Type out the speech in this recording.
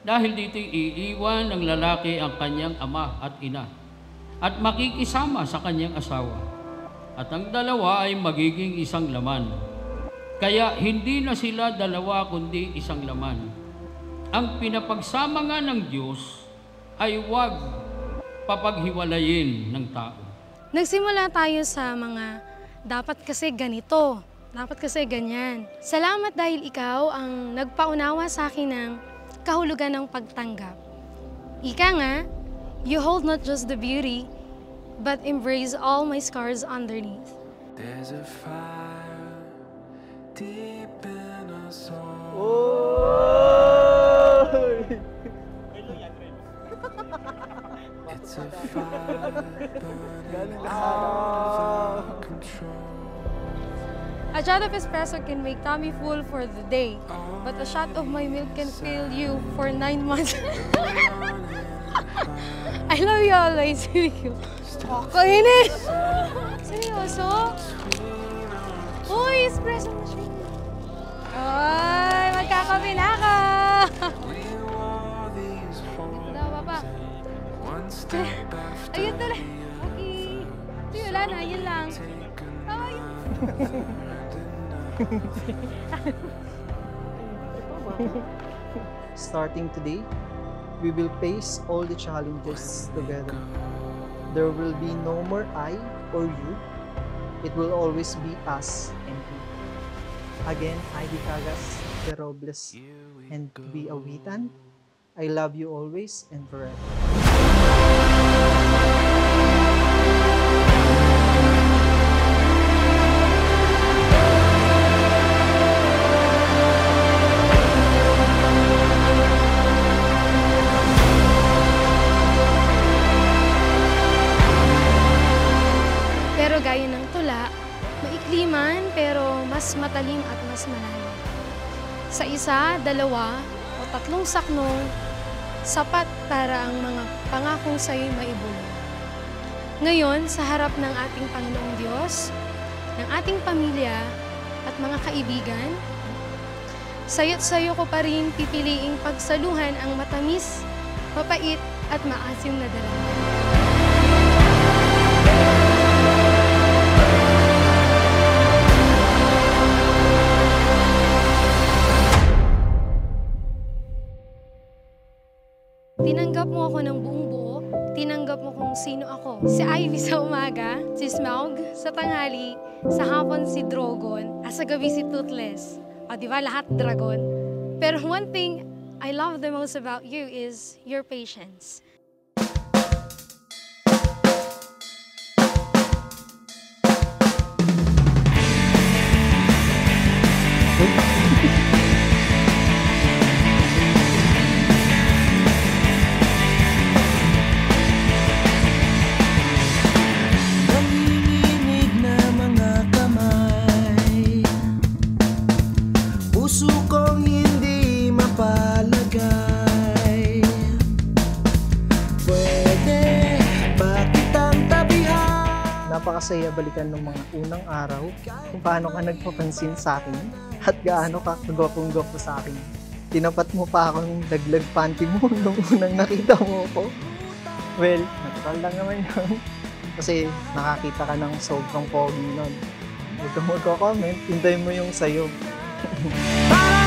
Dahil dito'y iiwan ng lalaki ang kanyang ama at ina at makikisama sa kanyang asawa. At ang dalawa ay magiging isang laman. Kaya hindi na sila dalawa kundi isang laman. Ang pinapagsama nga ng Diyos ay huwag papaghiwalayin ng tao. Nagsimula tayo sa mga dapat kasi ganito, dapat kasi ganyan. Salamat dahil ikaw ang nagpaunawa sa akin ng kahulugan ng pagtanggap. Ika nga, you hold not just the beauty, but embrace all my scars underneath. There's a fire deep in us all. Oh! It's a fire burning out of control. A shot of espresso can make Tommy full for the day, but a shot of my milk can fill you for 9 months. I love you always. Kainis! Seryoso? Uy, espresso machine. Ay, magkakape na ako! Dito daw, papa. Ayun tuloy. Okay. Ito wala na, yun lang. Ay. Starting today, we will face all the challenges together. There will be no more I or you. It will always be us and you. Again, Ivy Cagas, De Robles, and be Awitan. I love you always and forever. Pero gaya ng tula, maikli man pero mas matalim at mas malalim. Sa isa, dalawa, o tatlong saknong, sapat para ang mga pangakong sa'yo'y maibulong. Ngayon, sa harap ng ating Panginoong Diyos, ng ating pamilya at mga kaibigan, sayo't sayo ko pa rin pipiliing pagsaluhan ang matamis, mapait at maasim na dalangin. Tinanggap mo ako ng buong buo, tinanggap mo kung sino ako. Si Ivy sa umaga, si Smaug sa tanghali, sa hapon si Drogon, at sa gabi si Toothless. O diba, lahat dragon. Pero one thing I love the most about you is your patience. Nanginginig na mga kamay, puso kong hindi mapalagay. Pwede ba kitang tabihan? Napakasaya balikan ng mga unang araw kung paano ka nagpapansin sa akin at gaano ka kagwapong-gwapo sa akin. Tinapat mo pa akong daglag panty mo nung unang nakita mo ko. Well, natural lang naman yun. Kasi nakakita ka ng sobrang pogi nun. Huwag kang magko-comment, hintayin mo yung sayo. Parang